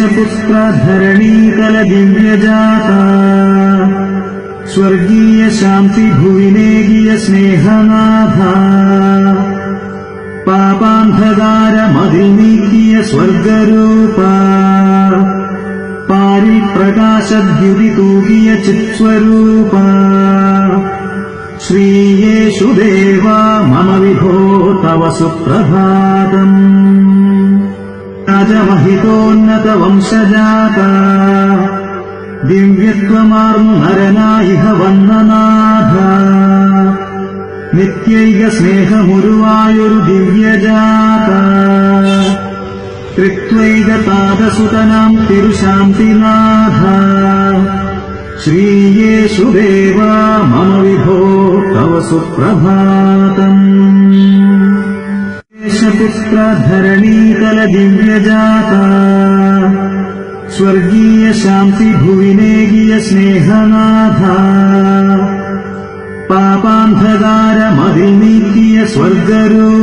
ദേശപുത്ര ധരണീതല ദിവ്യജാത സ്വർഗീയ ശാന്തി ഭുവിനേകിയ സ്നേഹനാഥ പാപാന്ധകാരമതിൽ നീക്കിയ സ്വർഗരൂപ പാരിൽ പ്രകാശദ്യുതി തൂകിയ ചിത്സ്വരൂപ ശ്രീയേശുദേവ മമ വിഭോ തവ സുപ്രഭാതം രാജമഹിതോന്നത വംശജാത ദിവ്യത്വമാർന്നു നരനായിഹ വന്നനാഥ നിത്യൈക സ്നേഹമുരുവായൊരു ദിവ്യജാത ത്രിത്വൈക താതസുതനാം തിരുശാന്തിനാഥ ശ്രീയേശുദേവ മമ വിഭോ തവ സുപ്രഭാതം ദേശപുത്ര ധരണീതല ദിവ്യജാത സ്വർഗീയ ശാന്തി ഭുവിനേകിയ സ്നേഹനാഥ പാപാന്ധകാരമതിൽ നീക്കിയ സ്വർഗരൂപ